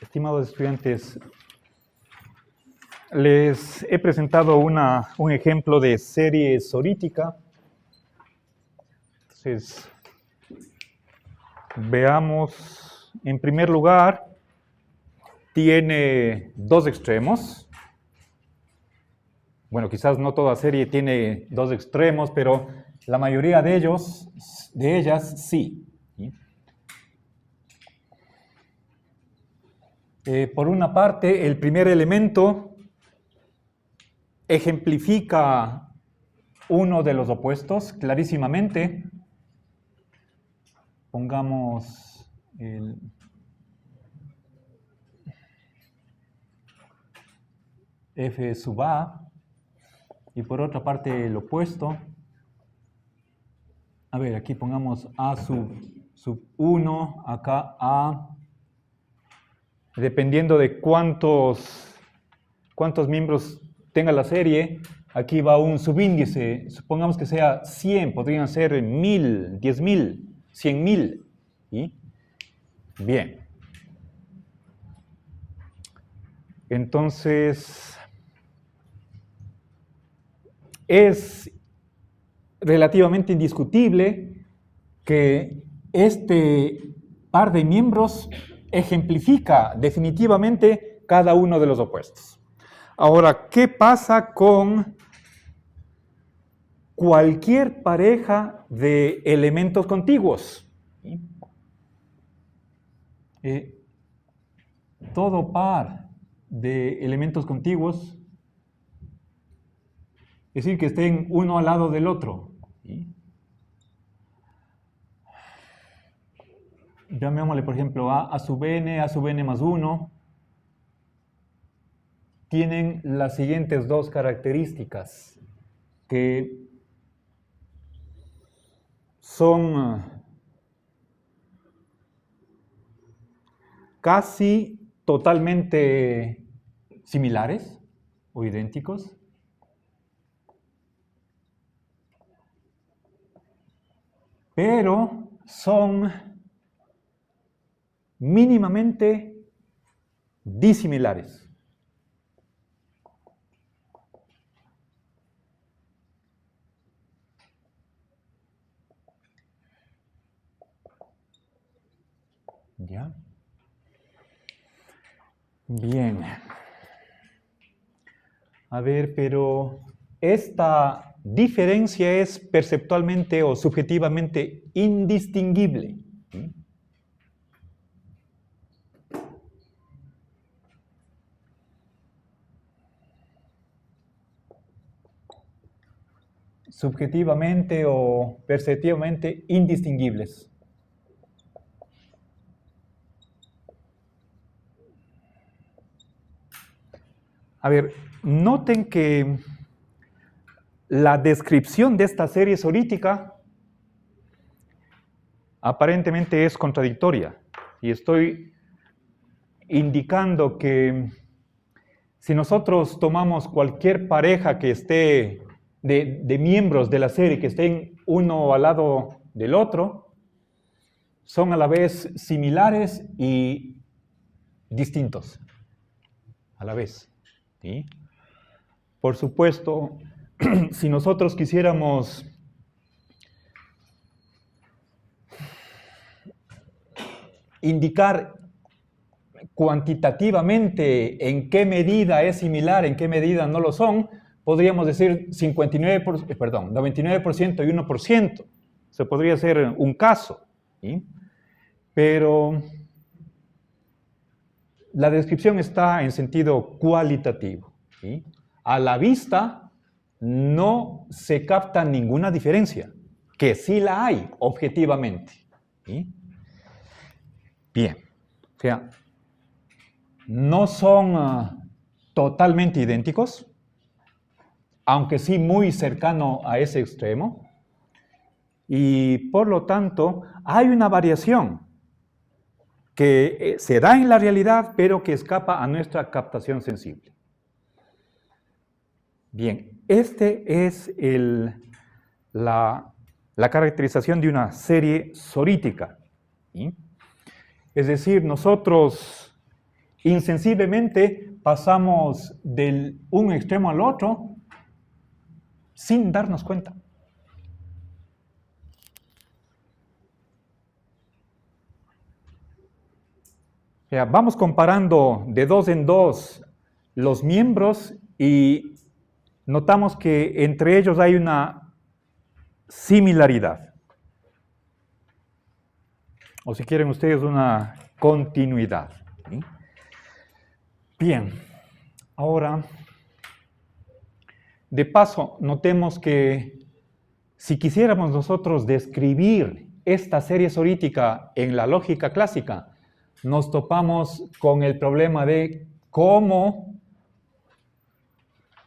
Estimados estudiantes, les he presentado un ejemplo de serie sorítica. Entonces, veamos, en primer lugar, tiene dos extremos. Bueno, quizás no toda serie tiene dos extremos, pero la mayoría de ellas sí. Por una parte, el primer elemento ejemplifica uno de los opuestos clarísimamente. Pongamos el F sub A y por otra parte el opuesto. A ver, aquí pongamos A sub 1, acá A. Dependiendo de cuántos miembros tenga la serie, aquí va un subíndice. Supongamos que sea 100, podrían ser 1000, 10.000, 100.000. ¿Sí? Bien. Entonces, es relativamente indiscutible que este par de miembros ejemplifica definitivamente cada uno de los opuestos. Ahora, ¿qué pasa con cualquier pareja de elementos contiguos? Todo par de elementos contiguos, es decir, que estén uno al lado del otro. Llamémosle, por ejemplo, A sub n más 1. Tienen las siguientes dos características, que son casi totalmente similares o idénticos. Pero son mínimamente disimilares. ¿Ya? Bien. A ver, pero esta diferencia es perceptualmente o subjetivamente indistinguible. ¿Sí? Subjetivamente o perceptivamente indistinguibles. A ver, noten que la descripción de esta serie sorítica aparentemente es contradictoria. Y estoy indicando que si nosotros tomamos cualquier pareja que esté de miembros de la serie que estén uno al lado del otro, son a la vez similares y distintos. A la vez. ¿Sí? Por supuesto, si nosotros quisiéramos indicar cuantitativamente en qué medida es similar, en qué medida no lo son, podríamos decir 99% y 1%. Se podría ser un caso. ¿Sí? Pero la descripción está en sentido cualitativo. ¿Sí? A la vista no se capta ninguna diferencia, que sí la hay objetivamente. ¿Sí? Bien, o sea, no son totalmente idénticos, aunque sí muy cercano a ese extremo, y por lo tanto hay una variación que se da en la realidad, pero que escapa a nuestra captación sensible. Bien, este es la caracterización de una serie sorítica. ¿Sí? Es decir, nosotros insensiblemente pasamos de un extremo al otro sin darnos cuenta. Vamos comparando de dos en dos los miembros y notamos que entre ellos hay una similaridad. O si quieren ustedes, una continuidad. ¿Sí? Bien, ahora, de paso, notemos que si quisiéramos nosotros describir esta serie sorítica en la lógica clásica, nos topamos con el problema de cómo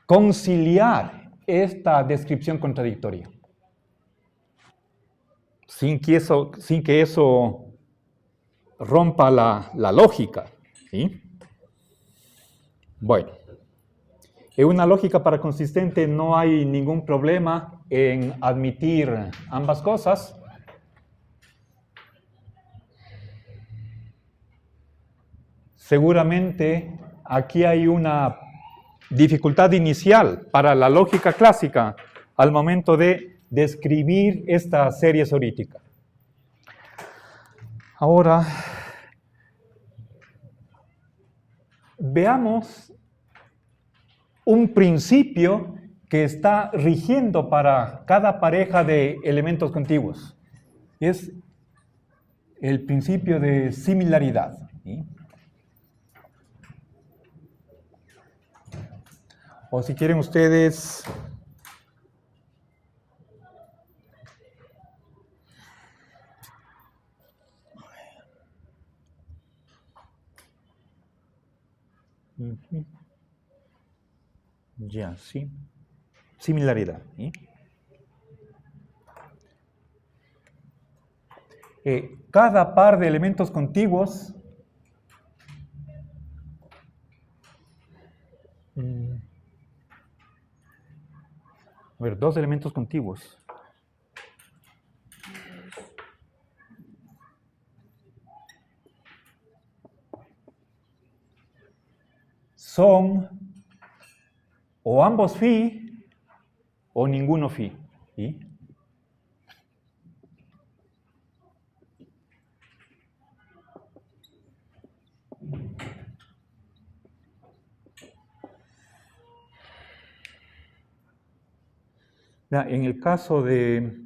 conciliar esta descripción contradictoria. Sin que eso rompa la lógica. ¿Sí? Bueno, en una lógica paraconsistente no hay ningún problema en admitir ambas cosas. Seguramente aquí hay una dificultad inicial para la lógica clásica al momento de describir esta serie sorítica. Ahora, veamos un principio que está rigiendo para cada pareja de elementos contiguos. Es el principio de similaridad. ¿Sí? O si quieren ustedes, ya, sí, similaridad. ¿Sí? Cada par de elementos contiguos a ver, dos elementos contiguos. Son o ambos phi o ninguno phi. ¿Sí? En el caso de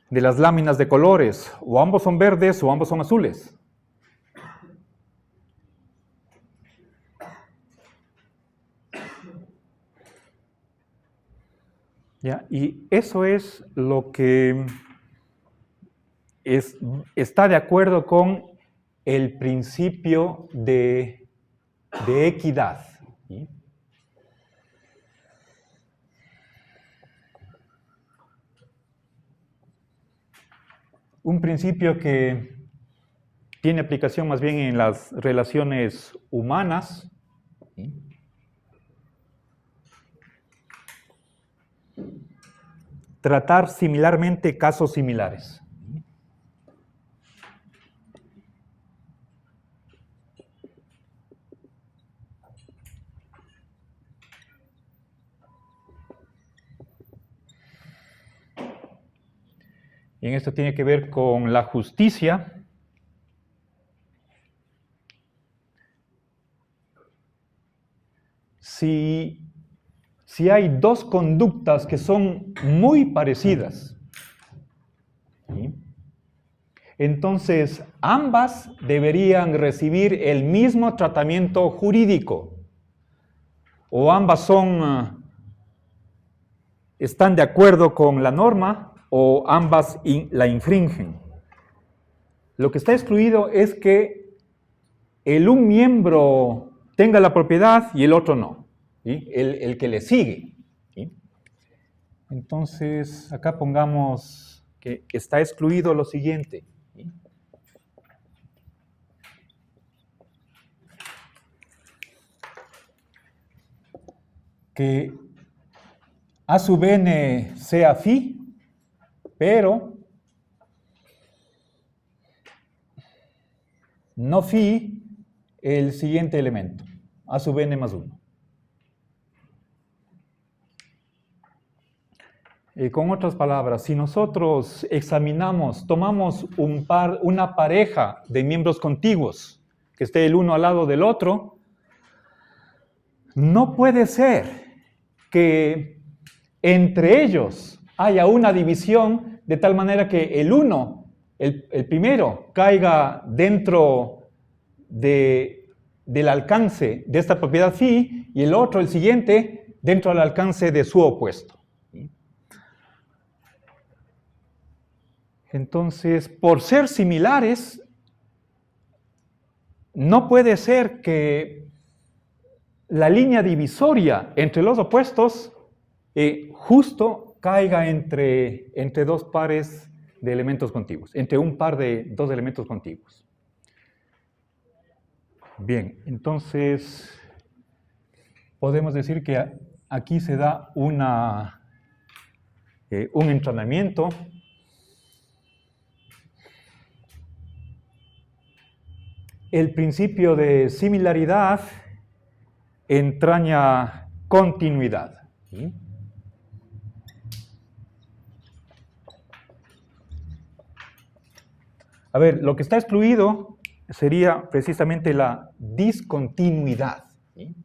las láminas de colores, o ambos son verdes o ambos son azules. ¿Ya? Y eso es lo que está de acuerdo con el principio de equidad. ¿Sí? Un principio que tiene aplicación más bien en las relaciones humanas. ¿Sí? Tratar similarmente casos similares. Y en esto tiene que ver con la justicia. Si hay dos conductas que son muy parecidas, ¿sí? Entonces ambas deberían recibir el mismo tratamiento jurídico. O ambas están de acuerdo con la norma, o ambas la infringen. Lo que está excluido es que un miembro tenga la propiedad y el otro no, ¿sí? El que le sigue. ¿Sí? Entonces, acá pongamos que está excluido lo siguiente. ¿Sí? Que A sub n sea phi, pero no phi el siguiente elemento, a sub n más 1. Con otras palabras, si nosotros examinamos, tomamos una pareja de miembros contiguos, que esté el uno al lado del otro, no puede ser que entre ellos haya una división de tal manera que el uno, el primero, caiga dentro del alcance de esta propiedad phi y el otro, el siguiente, dentro del alcance de su opuesto. Entonces, por ser similares, no puede ser que la línea divisoria entre los opuestos justo caiga entre dos pares de elementos contiguos, entre un par de dos elementos contiguos. Bien, entonces podemos decir que aquí se da un entrenamiento. El principio de similaridad entraña continuidad. ¿Sí? A ver, lo que está excluido sería precisamente la discontinuidad. ¿Sí?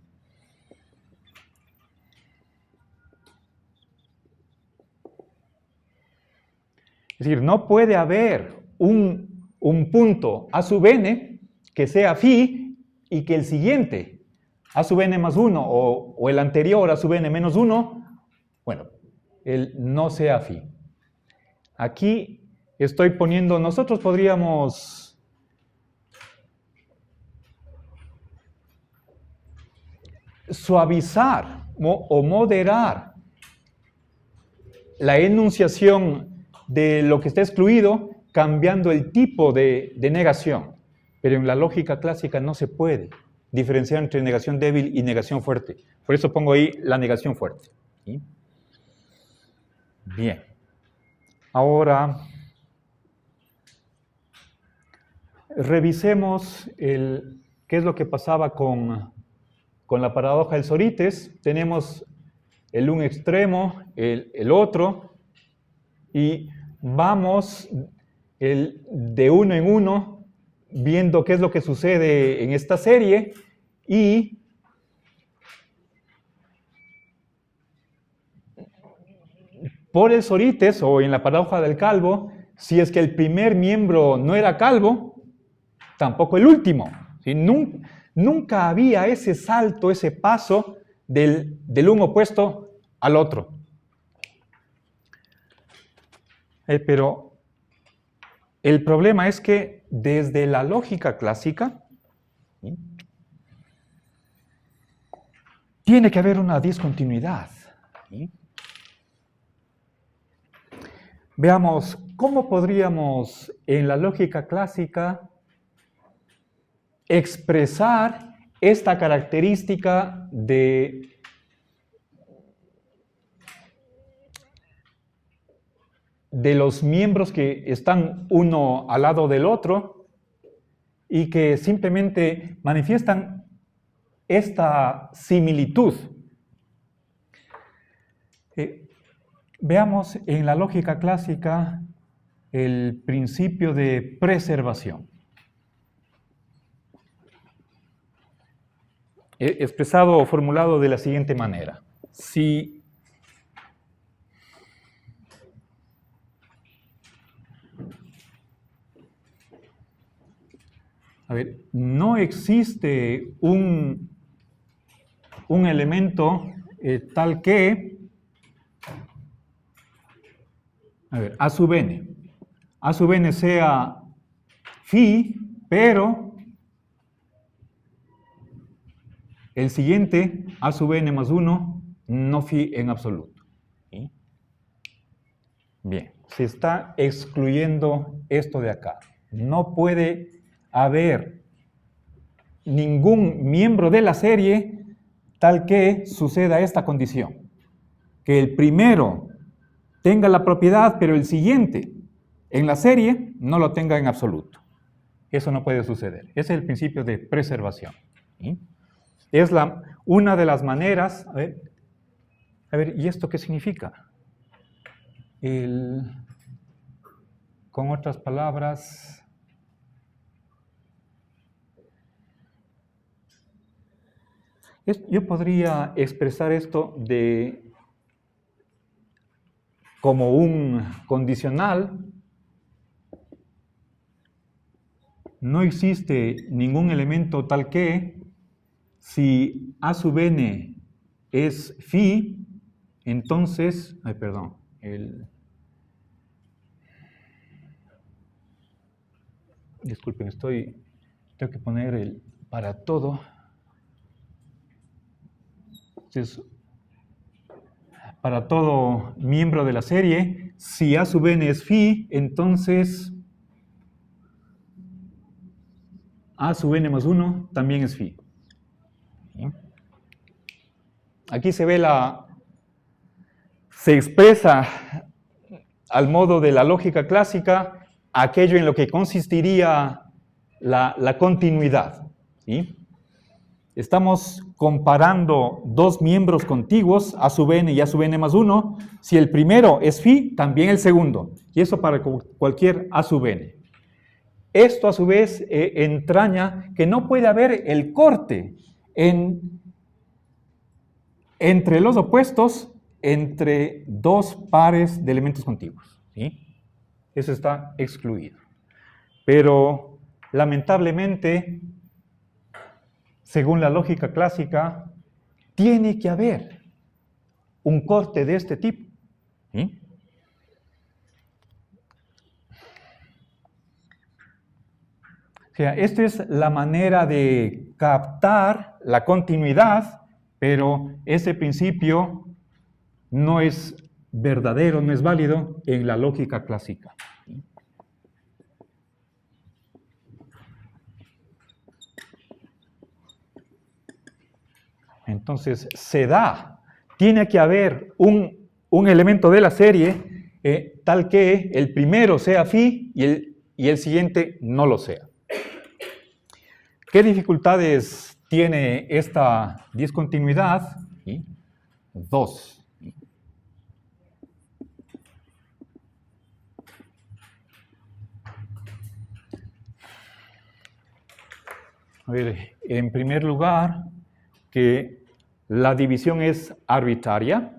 Es decir, no puede haber un punto a sub n que sea phi y que el siguiente, a sub n más 1 o el anterior a sub n menos 1, bueno, él no sea phi. Aquí estoy poniendo, nosotros podríamos suavizar o moderar la enunciación de lo que está excluido cambiando el tipo de negación. Pero en la lógica clásica no se puede diferenciar entre negación débil y negación fuerte. Por eso pongo ahí la negación fuerte. ¿Sí? Bien. Ahora, revisemos qué es lo que pasaba con la paradoja del Sorites. Tenemos el un extremo, el otro, y vamos de uno en uno viendo qué es lo que sucede en esta serie y por el Sorites o en la paradoja del calvo, si es que el primer miembro no era calvo, tampoco el último. ¿Sí? Nunca había ese salto, ese paso del un opuesto al otro. Pero el problema es que desde la lógica clásica, ¿sí?, tiene que haber una discontinuidad. ¿Sí? Veamos, ¿cómo podríamos en la lógica clásica expresar esta característica de los miembros que están uno al lado del otro y que simplemente manifiestan esta similitud? Veamos en la lógica clásica el principio de preservación. Expresado o formulado de la siguiente manera. Si no existe un elemento tal que a sub n sea phi, pero el siguiente, a sub n más 1, no phi en absoluto. ¿Sí? Bien, se está excluyendo esto de acá. No puede haber ningún miembro de la serie tal que suceda esta condición. Que el primero tenga la propiedad, pero el siguiente en la serie no lo tenga en absoluto. eso no puede suceder. Ese es el principio de preservación. ¿Sí? Es una de las maneras, a ver, ¿y esto qué significa? Con otras palabras, yo podría expresar esto como un condicional. No existe ningún elemento tal que, si A sub n es phi, entonces, disculpen, tengo que poner el para todo. Entonces, para todo miembro de la serie, si A sub n es phi, entonces A sub n más 1 también es phi. Aquí se expresa al modo de la lógica clásica aquello en lo que consistiría la continuidad. ¿Sí? Estamos comparando dos miembros contiguos, A sub n y A sub n más 1. Si el primero es phi, también el segundo. Y eso para cualquier A sub n. Esto a su vez entraña que no puede haber el corte entre los opuestos entre dos pares de elementos contiguos. ¿Sí? Eso está excluido. Pero lamentablemente, según la lógica clásica, tiene que haber un corte de este tipo. ¿Sí? O sea, esta es la manera de captar la continuidad, pero ese principio no es verdadero, no es válido en la lógica clásica. Entonces, tiene que haber un elemento de la serie tal que el primero sea phi y el siguiente no lo sea. ¿Qué dificultades tiene esta discontinuidad? ¿Sí? 2. A ver, en primer lugar, que la división es arbitraria.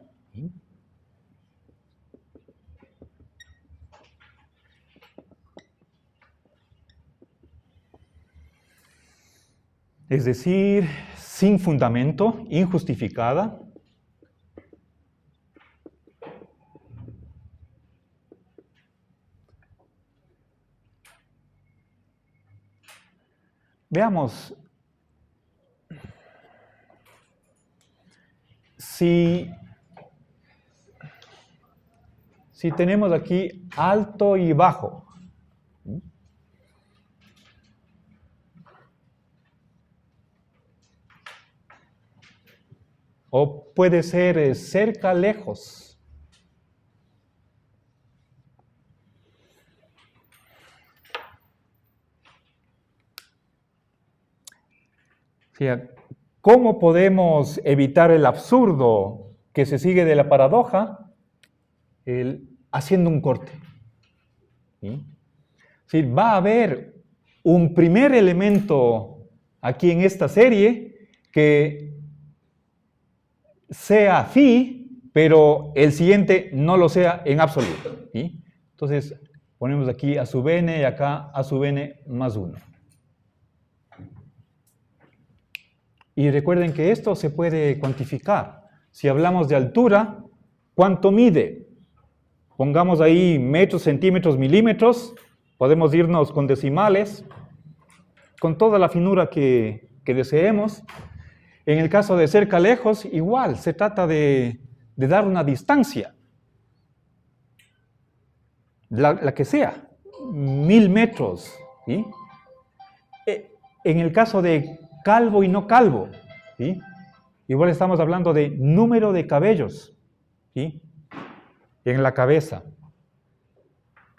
Es decir, sin fundamento, injustificada. Veamos, si tenemos aquí alto y bajo, o puede ser cerca, lejos. O sea, ¿cómo podemos evitar el absurdo que se sigue de la paradoja? Haciendo un corte. ¿Sí? Sí, va a haber un primer elemento aquí en esta serie que sea phi, pero el siguiente no lo sea en absoluto. ¿Sí? Entonces, ponemos aquí A sub n y acá A sub n más 1. Y recuerden que esto se puede cuantificar. Si hablamos de altura, ¿cuánto mide? Pongamos ahí metros, centímetros, milímetros. Podemos irnos con decimales, con toda la finura que deseemos. En el caso de cerca, lejos, igual, se trata de dar una distancia. La que sea, 1000 metros. ¿Sí? En el caso de calvo y no calvo, ¿sí? Igual estamos hablando de número de cabellos, ¿sí? En la cabeza.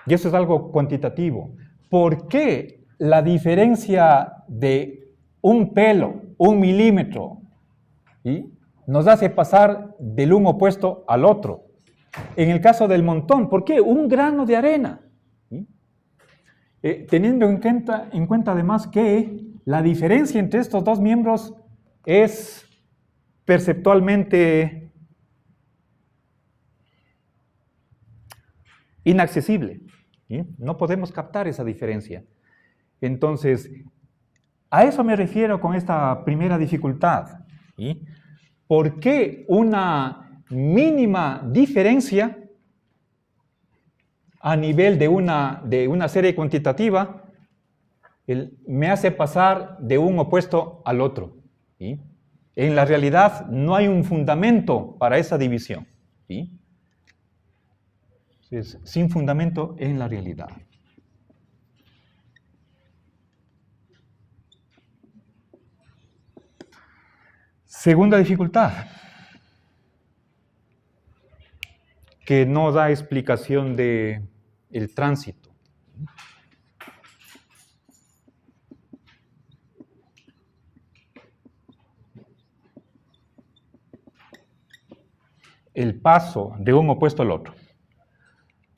Y eso es algo cuantitativo. ¿Por qué la diferencia de un pelo, 1 milímetro, ¿sí?, nos hace pasar del un opuesto al otro. En el caso del montón, ¿por qué? Un grano de arena. ¿Sí? Teniendo en cuenta además que la diferencia entre estos dos miembros es perceptualmente inaccesible. ¿Sí? No podemos captar esa diferencia. Entonces, a eso me refiero con esta primera dificultad. ¿Sí? ¿Por qué una mínima diferencia a nivel de una serie cuantitativa me hace pasar de un opuesto al otro? ¿Sí? En la realidad no hay un fundamento para esa división. ¿Sí? Es sin fundamento en la realidad. Segunda dificultad, que no da explicación del tránsito. El paso de un opuesto al otro.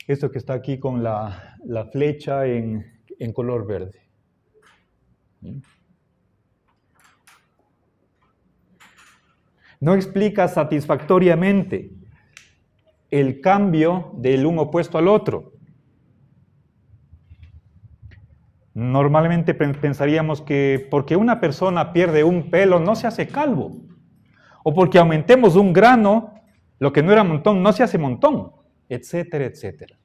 Esto que está aquí con la flecha en color verde. No explica satisfactoriamente el cambio del un opuesto al otro. Normalmente pensaríamos que porque una persona pierde un pelo no se hace calvo. O porque aumentemos un grano, lo que no era montón no se hace montón, etcétera, etcétera.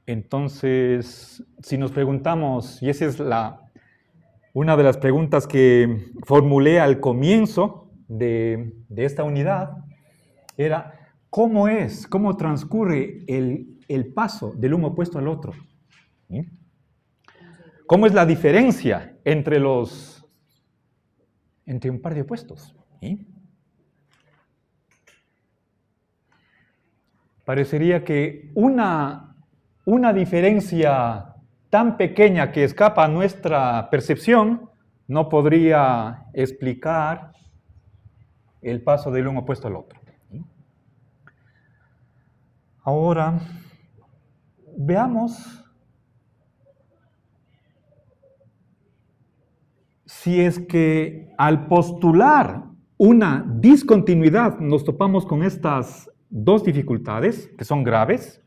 Entonces, si nos preguntamos, y esa es una de las preguntas que formulé al comienzo de esta unidad, era ¿cómo transcurre el paso del uno opuesto al otro? ¿Sí? ¿Cómo es la diferencia entre un par de opuestos? ¿Sí? Parecería que una diferencia tan pequeña que escapa a nuestra percepción no podría explicar el paso del uno opuesto al otro. ¿Sí? Ahora, veamos si es que al postular una discontinuidad nos topamos con estas dos dificultades que son graves.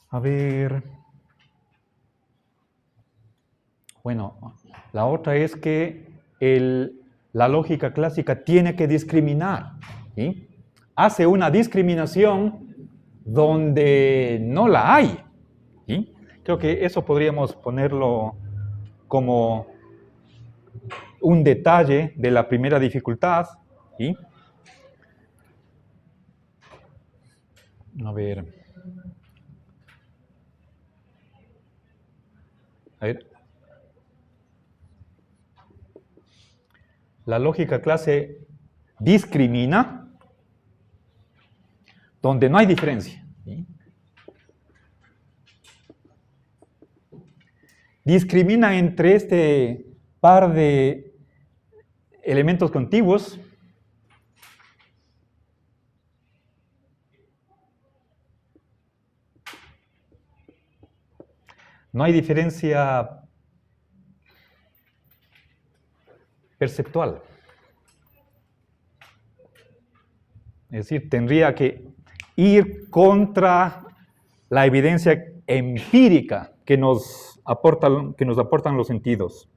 A ver, bueno, la otra es que la lógica clásica tiene que discriminar, ¿sí? Hace una discriminación donde no la hay, ¿sí? Creo que eso podríamos ponerlo como un detalle de la primera dificultad, ¿sí? A ver. La lógica clase discrimina donde no hay diferencia. ¿Sí? Discrimina entre este par de elementos contiguos. No hay diferencia perceptual. Es decir, tendría que ir contra la evidencia empírica que nos aportan los sentidos.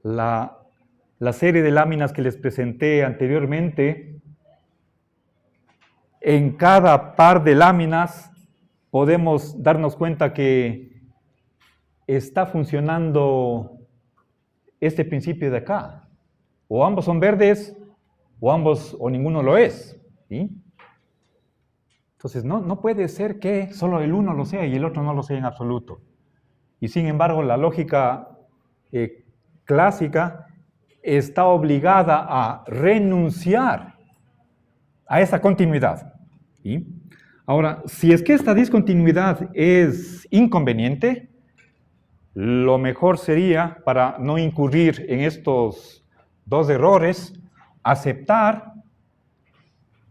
La serie de láminas que les presenté anteriormente, en cada par de láminas podemos darnos cuenta que está funcionando este principio de acá. O ambos son verdes, o ninguno lo es. ¿Sí? Entonces, no puede ser que solo el uno lo sea y el otro no lo sea en absoluto. Y sin embargo, la lógica clásica está obligada a renunciar a esa continuidad. ¿Sí? Ahora, si es que esta discontinuidad es inconveniente, lo mejor sería, para no incurrir en estos dos errores, aceptar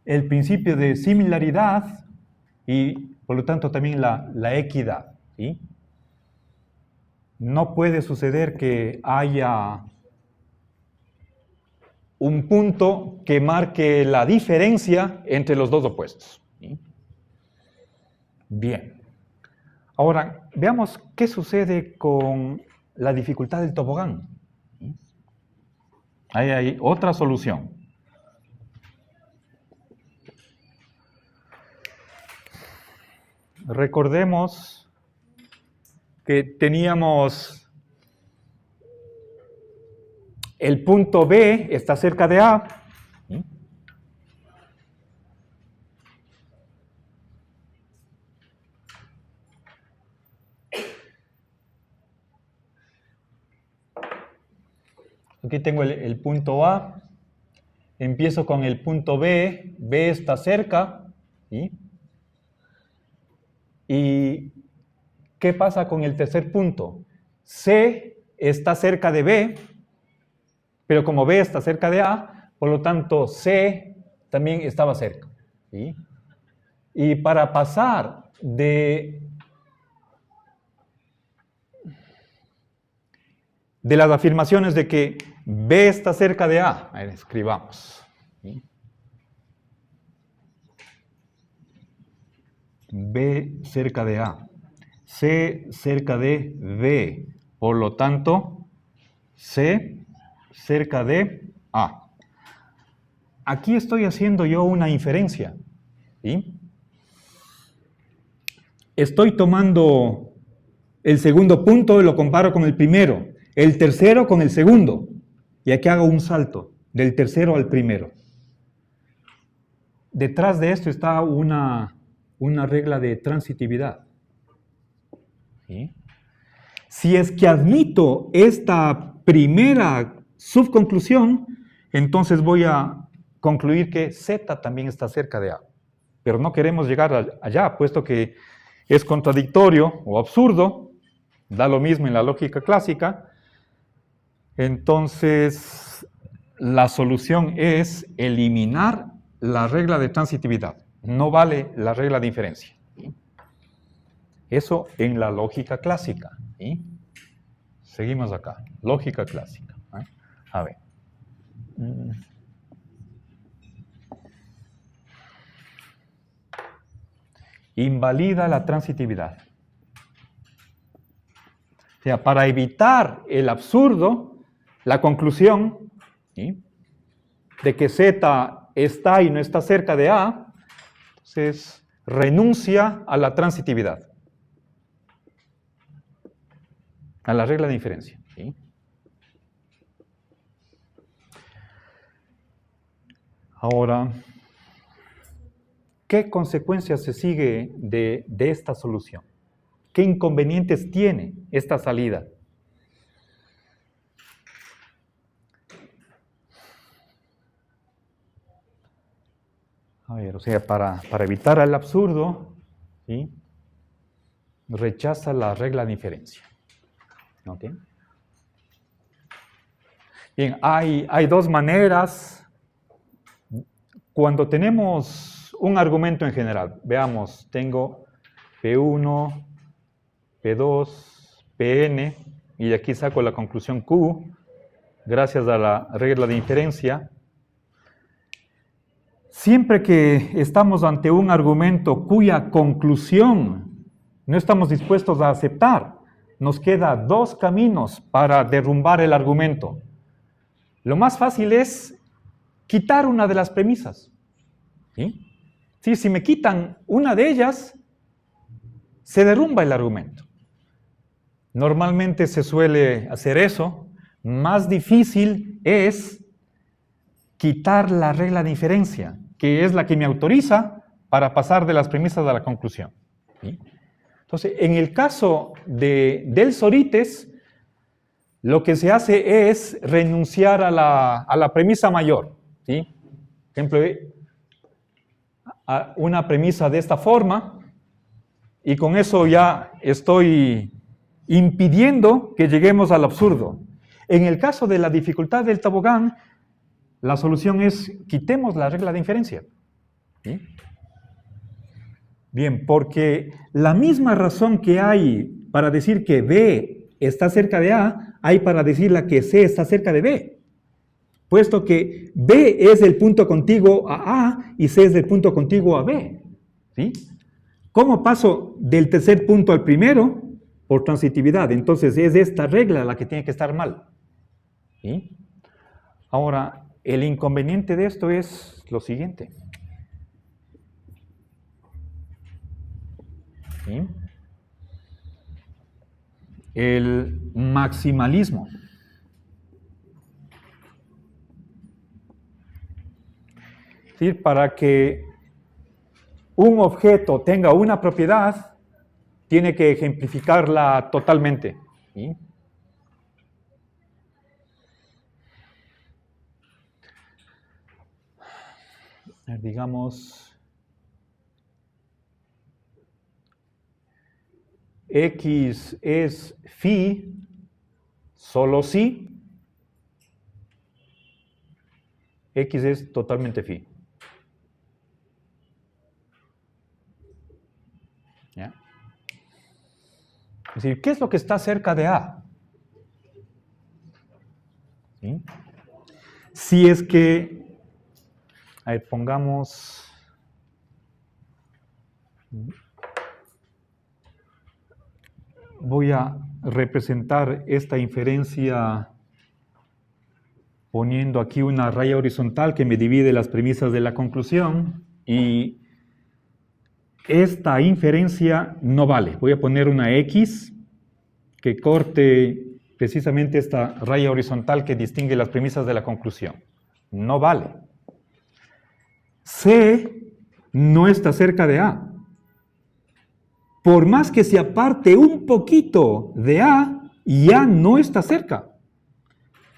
el principio de similaridad y, por lo tanto, también la equidad. ¿Sí? No puede suceder que haya un punto que marque la diferencia entre los dos opuestos. ¿Sí? Bien. Ahora, veamos qué sucede con la dificultad del tobogán. ¿Sí? Ahí hay otra solución. Recordemos que teníamos el punto B está cerca de A. ¿Sí? Aquí tengo el punto A. Empiezo con el punto B. B está cerca. ¿Sí? ¿Y qué pasa con el tercer punto? C está cerca de B, pero como B está cerca de A, por lo tanto C también estaba cerca. ¿Sí? Y para pasar de las afirmaciones de que B está cerca de A, a ver, escribamos. ¿Sí? B cerca de A, C cerca de B, por lo tanto, C cerca de A. Aquí estoy haciendo yo una inferencia. ¿Sí? Estoy tomando el segundo punto y lo comparo con el primero, el tercero con el segundo, y aquí hago un salto del tercero al primero. Detrás de esto está una regla de transitividad. ¿Sí? Si es que admito esta primera subconclusión, entonces voy a concluir que Z también está cerca de A. Pero no queremos llegar allá, puesto que es contradictorio o absurdo, da lo mismo en la lógica clásica. Entonces, la solución es eliminar la regla de transitividad. No vale la regla de inferencia. ¿Sí? Eso en la lógica clásica. ¿Sí? Seguimos acá. Lógica clásica. ¿Eh? A ver. Invalida la transitividad. O sea, para evitar el absurdo, la conclusión, ¿sí?, de que Z está y no está cerca de A, entonces renuncia a la transitividad, a la regla de inferencia. ¿Sí? Ahora, ¿qué consecuencias se sigue de esta solución? ¿Qué inconvenientes tiene esta salida? A ver, o sea, para evitar el absurdo, ¿sí?, rechaza la regla de inferencia. ¿Ok? Bien, hay dos maneras. Cuando tenemos un argumento en general, veamos, tengo P1, P2, Pn, y de aquí saco la conclusión Q, gracias a la regla de inferencia. Siempre que estamos ante un argumento cuya conclusión no estamos dispuestos a aceptar, nos queda dos caminos para derrumbar el argumento. Lo más fácil es quitar una de las premisas. ¿Sí? Sí, si me quitan una de ellas, se derrumba el argumento. Normalmente se suele hacer eso. Más difícil es quitar la regla de inferencia, que es la que me autoriza para pasar de las premisas a la conclusión. ¿Sí? Entonces, en el caso del Sorites, lo que se hace es renunciar a la premisa mayor. ¿Sí? Ejemplo, una premisa de esta forma y con eso ya estoy impidiendo que lleguemos al absurdo. En el caso de la dificultad del tobogán, la solución es quitemos la regla de inferencia. ¿Sí? Bien, porque la misma razón que hay para decir que B está cerca de A, hay para decirla que C está cerca de B. Puesto que B es el punto contiguo a A y C es el punto contiguo a B. ¿Sí? ¿Cómo paso del tercer punto al primero? Por transitividad. Entonces es esta regla la que tiene que estar mal. ¿Sí? Ahora, el inconveniente de esto es lo siguiente. ¿Sí? El maximalismo. ¿Sí? Para que un objeto tenga una propiedad, tiene que ejemplificarla totalmente. ¿Sí? Digamos, X es phi solo si X es totalmente phi. ¿Ya? Es decir, ¿qué es lo que está cerca de A? ¿Sí? Si es que, a ver, pongamos, voy a representar esta inferencia poniendo aquí una raya horizontal que me divide las premisas de la conclusión y esta inferencia no vale. Voy a poner una X que corte precisamente esta raya horizontal que distingue las premisas de la conclusión. No vale. C no está cerca de A. Por más que se aparte un poquito de A, ya no está cerca.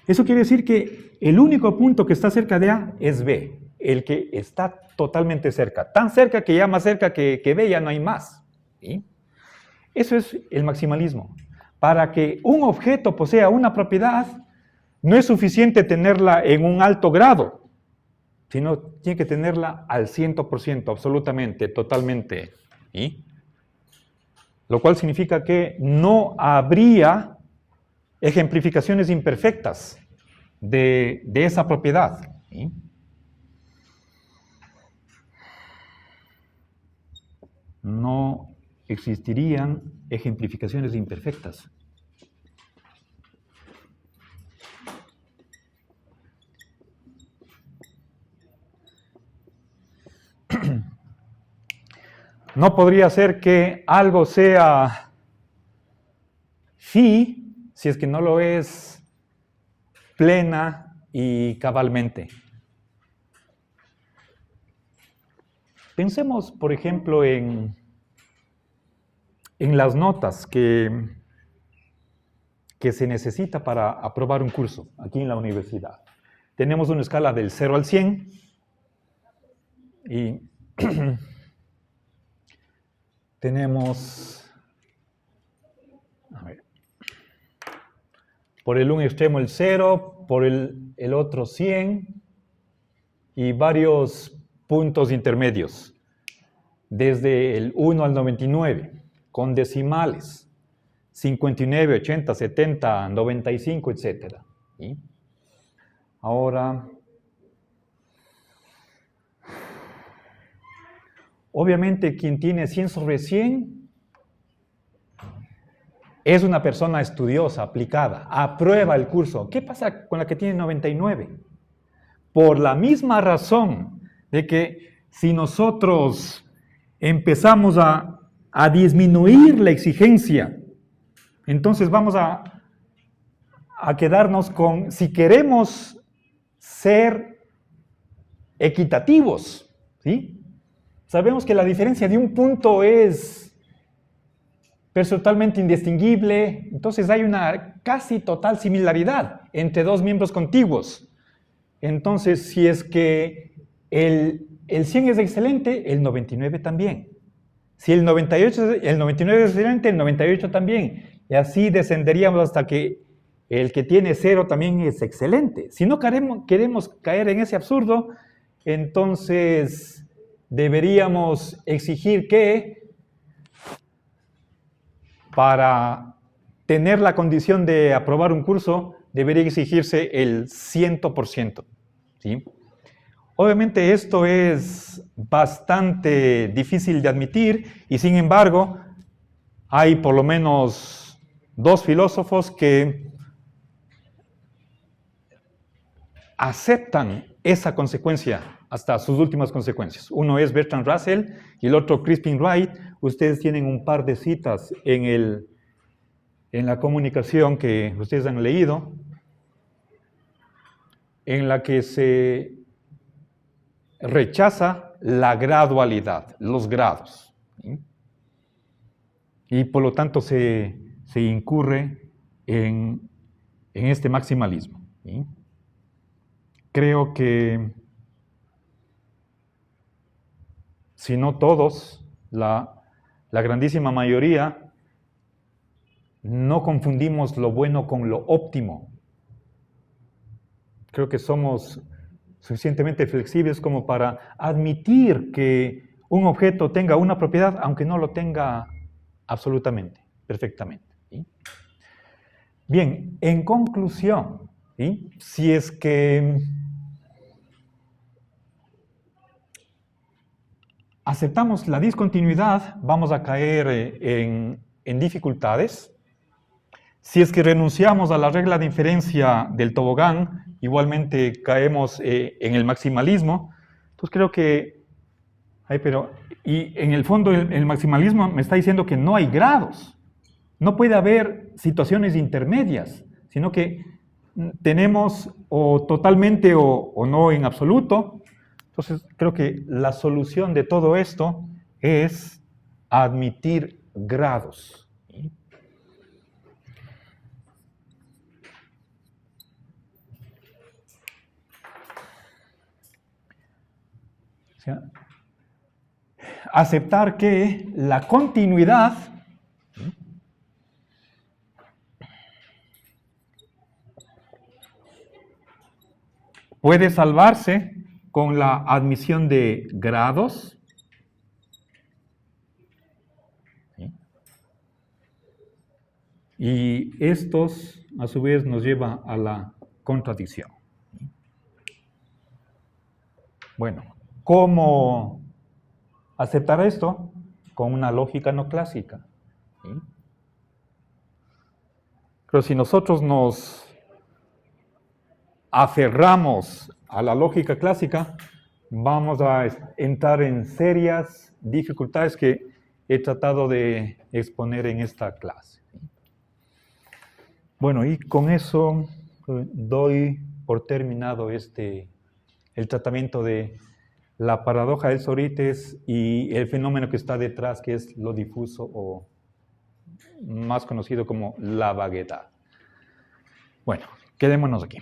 Eso quiere decir que el único punto que está cerca de A es B, el que está totalmente cerca. Tan cerca que ya más cerca que B ya no hay más. ¿Sí? Eso es el maximalismo. Para que un objeto posea una propiedad, no es suficiente tenerla en un alto grado, sino tiene que tenerla al 100%, absolutamente, totalmente. ¿Sí? Lo cual significa que no habría ejemplificaciones imperfectas de esa propiedad. ¿Sí? No existirían ejemplificaciones imperfectas. No podría ser que algo sea phi si es que no lo es plena y cabalmente. Pensemos, por ejemplo, en las notas que se necesita para aprobar un curso aquí en la universidad. Tenemos una escala del 0 al 100 y tenemos, a ver, por el un extremo el 0, por el otro 100 y varios puntos intermedios, desde el 1 al 99, con decimales, 59, 80, 70, 95, etc. ¿Sí? Ahora, obviamente quien tiene 100 sobre 100 es una persona estudiosa, aplicada, aprueba el curso. ¿Qué pasa con la que tiene 99? Por la misma razón de que si nosotros empezamos a disminuir la exigencia, entonces vamos a quedarnos con, si queremos ser equitativos, ¿sí? Sabemos que la diferencia de un punto es totalmente indistinguible, entonces hay una casi total similaridad entre dos miembros contiguos. Entonces, si es que el el 100 es excelente, el 99 también. Si el 99 es excelente, el 98 también. Y así descenderíamos hasta que el que tiene 0 también es excelente. Si no queremos caer en ese absurdo, entonces deberíamos exigir que para tener la condición de aprobar un curso, debería exigirse el 100%. ¿Sí? Obviamente esto es bastante difícil de admitir y sin embargo hay por lo menos 2 filósofos que aceptan esa consecuencia hasta sus últimas consecuencias. Uno es Bertrand Russell y el otro Crispin Wright. Ustedes tienen un par de citas en la comunicación que ustedes han leído, en la que se rechaza la gradualidad, los grados. ¿Sí? Y por lo tanto se incurre en este maximalismo. ¿Sí? Creo que, si no todos, la grandísima mayoría, no confundimos lo bueno con lo óptimo. Creo que somos suficientemente flexibles como para admitir que un objeto tenga una propiedad, aunque no lo tenga absolutamente, perfectamente. ¿Sí? Bien, en conclusión, ¿sí? Si es que aceptamos la discontinuidad, vamos a caer en dificultades. Si es que renunciamos a la regla de inferencia del tobogán, igualmente caemos en el maximalismo. Entonces creo que, y en el fondo el maximalismo me está diciendo que no hay grados. No puede haber situaciones intermedias, sino que tenemos o totalmente o no en absoluto. Entonces creo que la solución de todo esto es admitir grados. Aceptar que la continuidad puede salvarse con la admisión de grados. ¿Sí? Y estos, a su vez, nos lleva a la contradicción. ¿Sí? Bueno, ¿cómo aceptar esto? Con una lógica no clásica. ¿Sí? Pero si nosotros nos aferramos a la lógica clásica, vamos a entrar en serias dificultades que he tratado de exponer en esta clase. Bueno, y con eso doy por terminado el tratamiento de la paradoja del Sorites y el fenómeno que está detrás, que es lo difuso o más conocido como la vaguedad. Bueno, quedémonos aquí.